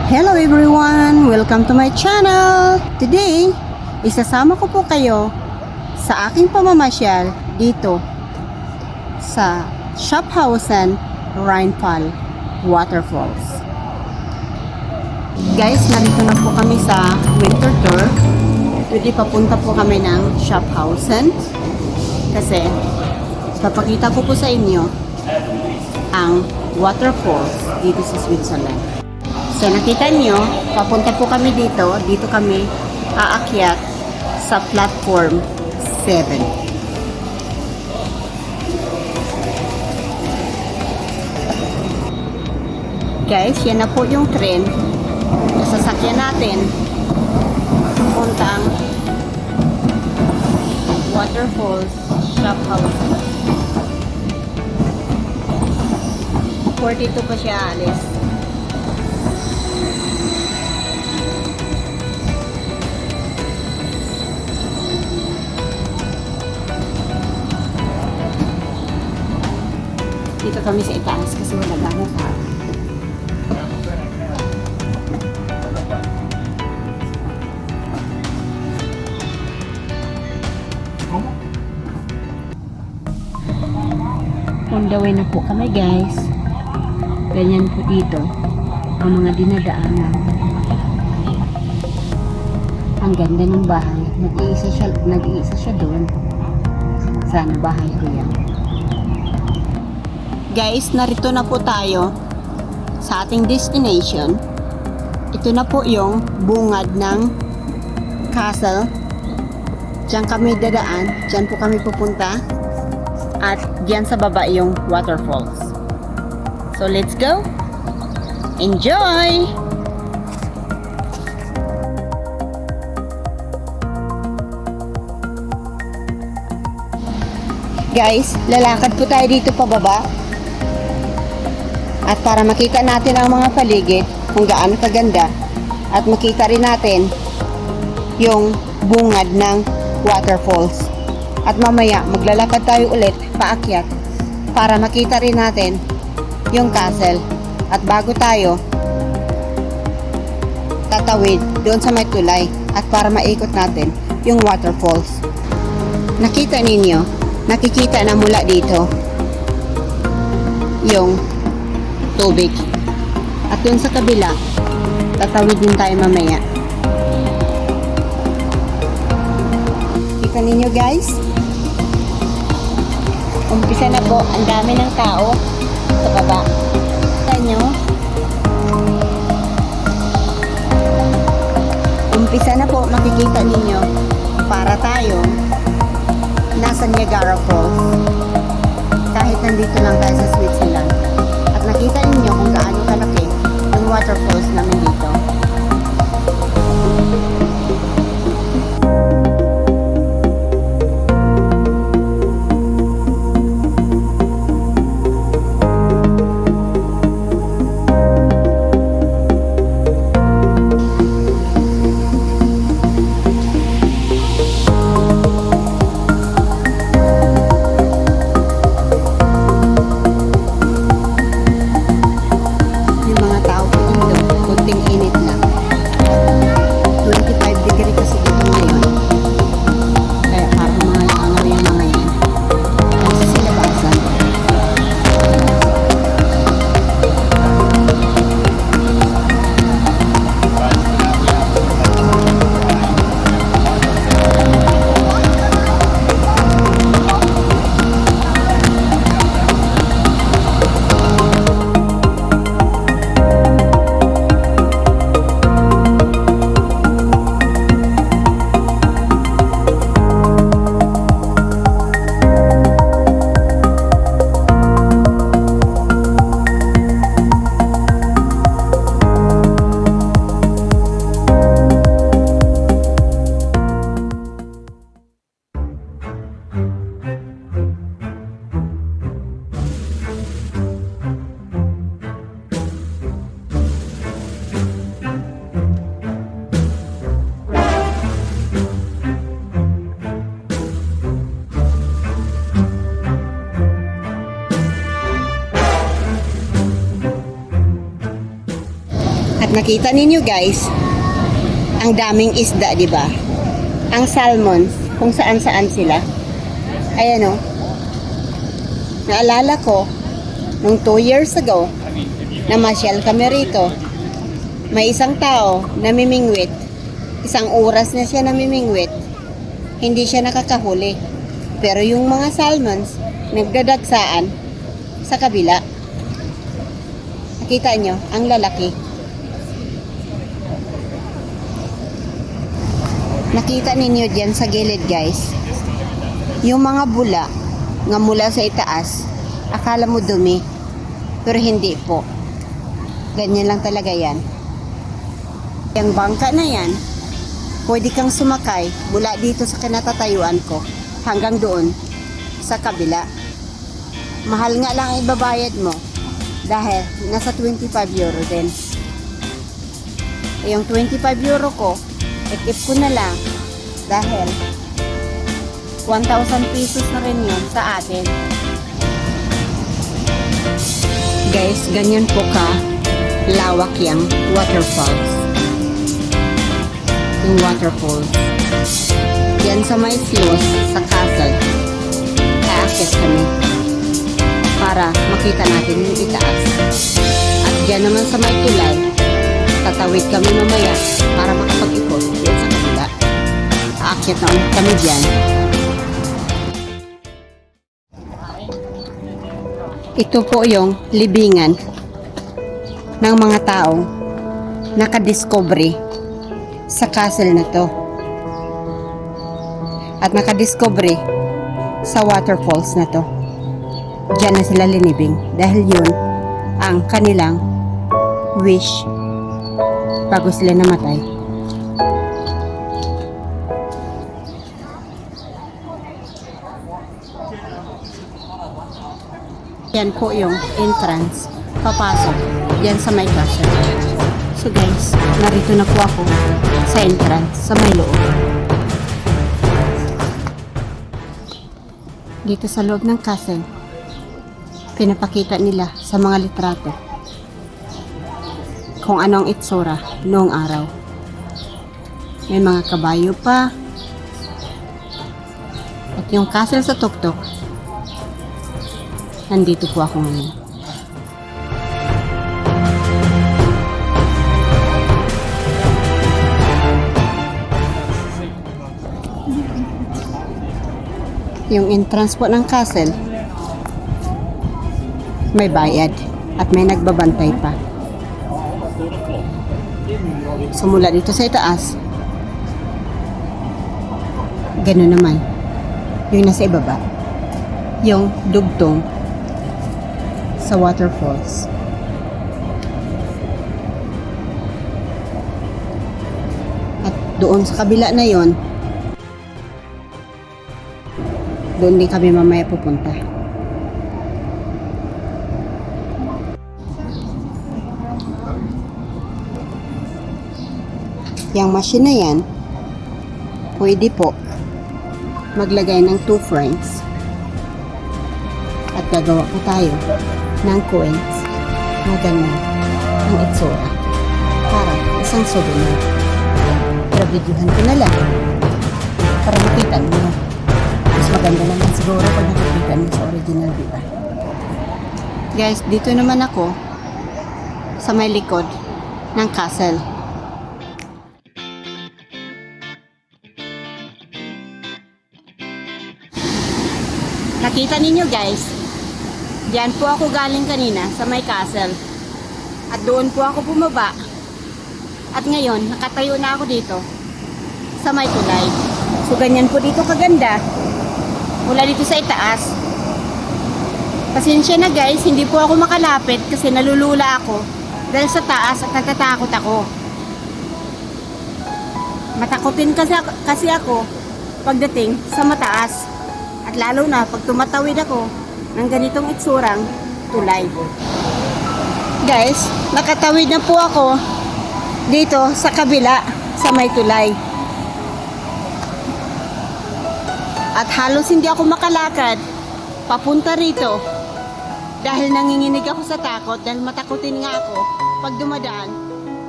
Hello everyone! Welcome to my channel! Today, isasama ko po kayo sa aking pamamasyal dito sa Schaffhausen Rheinfall Waterfalls. Guys, narito na po kami sa winter tour. Today, papunta po kami ng Schaffhausen kasi papakita ko po sa inyo ang waterfalls dito sa Switzerland. So nakita nyo, papunta po kami dito. Dito kami aakyat sa platform 7. Guys, yan na po yung tren na sasakyan natin puntang waterfalls Schaffhausen. 42 pa siya alis. Dito kami sa itaas kasi wala gano'ng tao. On the way na po kami guys. Ganyan po dito ang mga dinadaanan. Ang ganda ng bahay. Nag-iisa siya doon. Sana bahay ko yan. Guys, narito na po tayo sa ating destination. Ito na po yung bungad ng castle. Diyan kami dadaan. Diyan po kami pupunta. At diyan sa baba yung waterfalls. So let's go! Enjoy! Guys, lalakad po tayo dito pababa. At para makita natin ang mga paligid, kung gaano kaganda, at makita rin natin yung bungad ng waterfalls. At mamaya, maglalakad tayo ulit paakyat para makita rin natin yung castle. At bago tayo tatawid doon sa may tulay at para maikot natin yung waterfalls. Nakita ninyo, nakikita na mula dito yung tubig. At doon sa kabila, tatawid din tayo mamaya. Kita ninyo guys, umpisa na po, ang dami ng tao sa baba. Kita nyo, umpisa na po, makikita ninyo para tayo nasa Niagara Falls kahit nandito lang tayo sa Switzerland. At nakita ninyo kung gaano kalaki yung waterfalls namin dito. Kunting init Nakita ninyo guys, ang daming isda, di ba? Ang salmon, kung saan-saan sila. Ayan o. Naalala ko, nung 2 years ago, namasyal kami rito. May isang tao namimingwit. Isang oras na siya namimingwit. Hindi siya nakakahuli. Pero yung mga salmons, nagdadagsaan sa kabila. Nakita nyo, ang lalaki. Nakita ninyo dyan sa gilid guys, yung mga bula nga mula sa itaas, akala mo dumi, pero hindi po. Ganyan lang talaga yan. Yung bangka na yan, pwede kang sumakay mula dito sa kinatatayuan ko hanggang doon sa kabila. Mahal nga lang ang ibabayad mo dahil nasa 25 euro din. Yung 25 euro ko, ikip ko na lang dahil 1,000 pesos na rin yun sa atin. Guys, ganyan po ka lawak yung waterfalls. Yung waterfalls. Yan sa may flows sa castle. Aakit kami para makita natin yung itaas. At dyan naman sa may tulay, tatawid kami mamaya para makapag-ikot doon sa kabila. Aakyat na ulit kami dyan. Ito po yung libingan ng mga taong nakadiscovery sa castle na to. At nakadiscovery sa waterfalls na to. Diyan na sila linibing dahil yun ang kanilang wish bago sila namatay. Yan po yung entrance papasok yan sa may castle. So guys, narito na po ako sa entrance sa may loob. Dito sa loob ng castle, pinapakita nila sa mga litrato kung anong itsura noong araw. May mga kabayo pa. At yung castle sa tuktok, nandito po ako ngayon. Yung entrance po ng castle, may bayad at may nagbabantay pa. So mula dito sa itaas, gano'n naman. Yung nasa ibaba, yung dugtong sa waterfalls. At doon sa kabila na yon, doon din kami mamaya pupunta. Yang machine na yan, pwede po maglagay ng 2 francs. At gagawa po tayo ng coins na ganyan ang itsura para isang souvenir. Pero videohan ko na lang para makita nyo. Mas maganda naman siguro pag nakikita nyo sa original, diba? Guys, dito naman ako sa may likod ng castle. Nakita ninyo guys, diyan po ako galing kanina sa may castle. At doon po ako bumaba. At ngayon, nakatayo na ako dito sa may tulay. So ganyan po dito kaganda. Mula dito sa itaas. Pasensya na guys, hindi po ako makalapit kasi nalulula ako dahil sa taas at natatakot ako. Matakotin kasi ako pagdating sa mataas. At lalo na pag tumatawid ako ng ganitong itsurang tulay. Guys, nakatawid na po ako dito sa kabila sa may tulay. At halos hindi ako makalakad papunta rito dahil nanginginig ako sa takot dahil matakotin nga ako pag dumadaan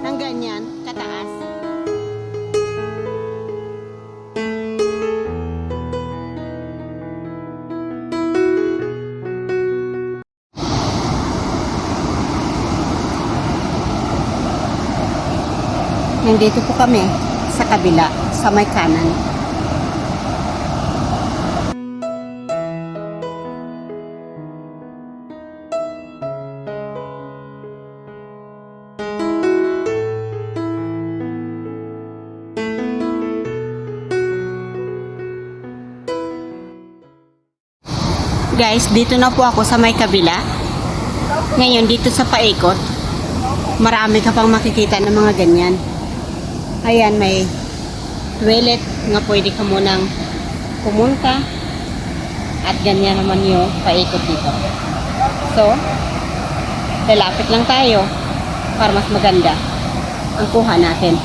ng ganyan kataas. Nandito po kami sa kabila, sa may kanan. Guys, dito na po ako sa may kabila. Ngayon, dito sa paikot, marami ka pang makikita ng mga ganyan. Ayan, may toilet nga pwede ka munang pumunta. At ganyan naman yung paikot dito. So, lalapit lang tayo para mas maganda ang kuha natin.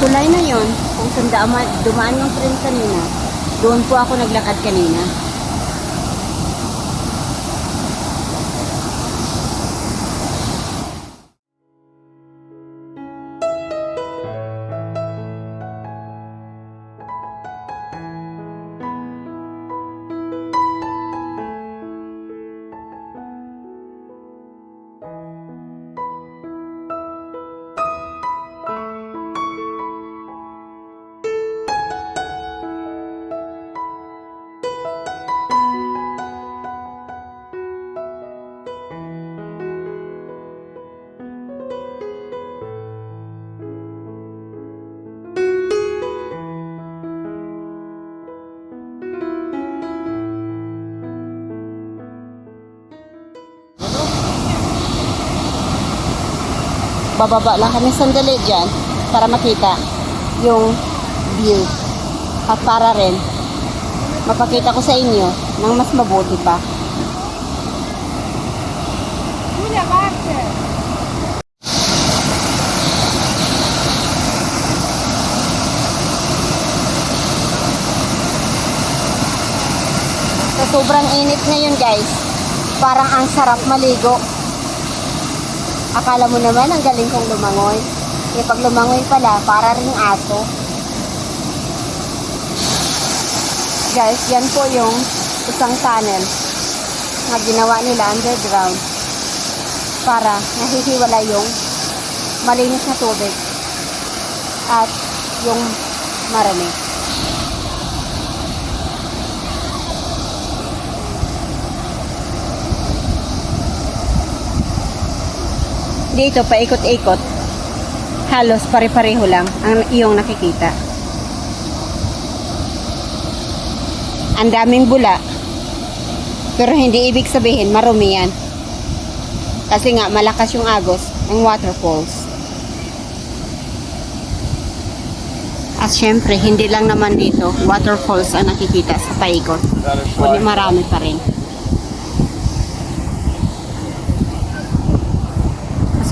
Tulay na yon, kung saan dumaan yung train kanina, doon po ako naglakad kanina. Bababa lang kami sandali dyan para makita yung view at para rin mapakita ko sa inyo ng mas mabuti pa. Sa sobrang init ngayon guys, parang ang sarap maligo. Akala mo naman ang galing kong lumangoy. Eh pag lumangoy pala, para ring aso. Guys, yan po yung isang tunnel na ginawa nila underground para nahihiwala yung malinis na tubig at yung marami. Dito, paikot-ikot, halos pare-pareho lang ang iyong nakikita. Ang daming bula, pero hindi ibig sabihin marumi yan. Kasi nga, malakas yung agos ng waterfalls. At syempre, hindi lang naman dito waterfalls ang nakikita sa paikot. Kundi marami pa rin.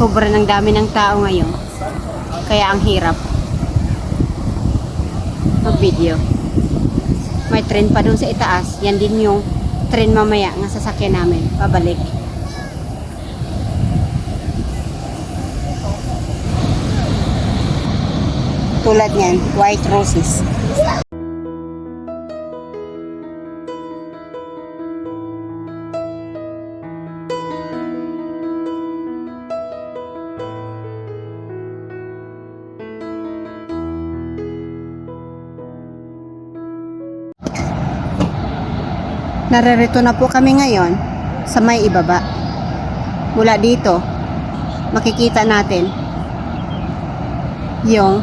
Sobrang ng dami ng tao ngayon. Kaya ang hirap mag-video. May train pa doon sa itaas. Yan din yung train mamaya ng sasakyan namin. Pabalik. Tulad niyan, white roses. Naririto na po kami ngayon sa may ibaba. Mula dito, makikita natin yung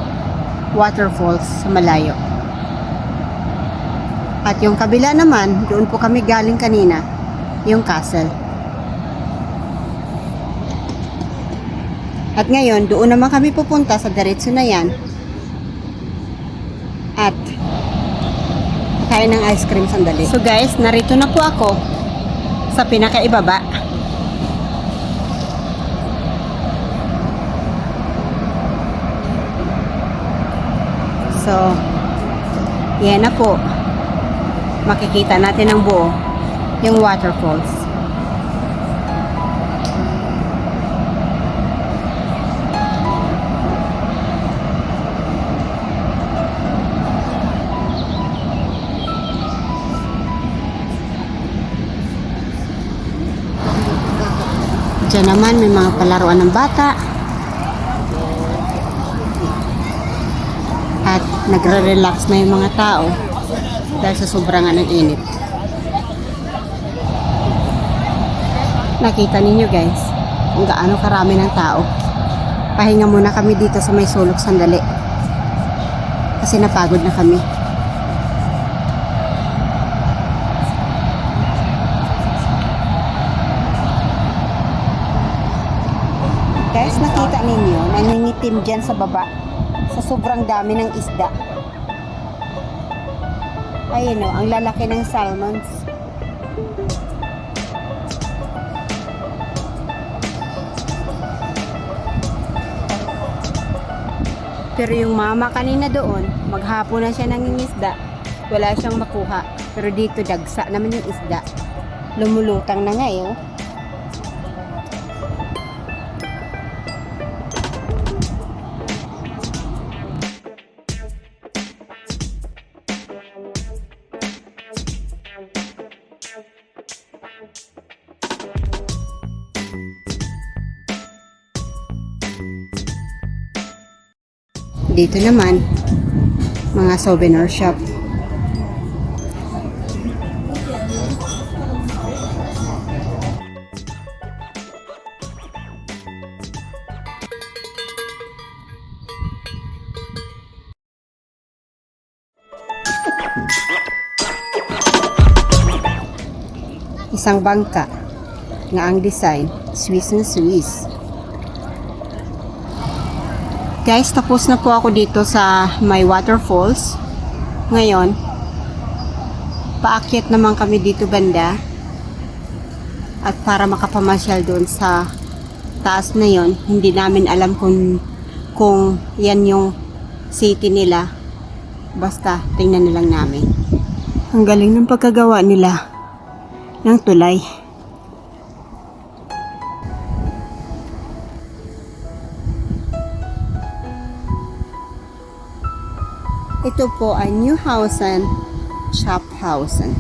waterfalls sa malayo. At yung kabila naman, doon po kami galing kanina, yung castle. At ngayon, doon naman kami pupunta sa diretso na yan. At kain ng ice cream sandali. So guys, narito na po ako sa pinakaibaba. So, yan na po. Makikita natin ang buo, yung waterfalls. Diyan naman may mga palaruan ng bata. At nagre-relax na yung mga tao dahil sa sobrang ng init. Nakita ninyo guys, kung gaano karami ng tao. Pahinga muna kami dito sa may sulok sandali. Kasi napagod na kami. Guys, nakita ninyo, nangingitim dyan sa baba sa sobrang dami ng isda. Ayun o, ang lalaki ng salmons. Pero yung mama kanina doon, maghapon na siya nangingisda. Wala siyang makuha. Pero dito dagsa naman yung isda. Lumulutang na nga eh. Dito naman, mga souvenir shop. Isang bangka na ang design, Swiss na Swiss. Guys, tapos na po ako dito sa my waterfalls. Ngayon, paakyat naman kami dito banda. At para makapamasyal doon sa taas na yon, hindi namin alam kung yan yung city nila. Basta, tingnan na lang namin. Ang galing ng pagkagawa nila ng tulay. Ito po ay Newhausen Schaffhausen.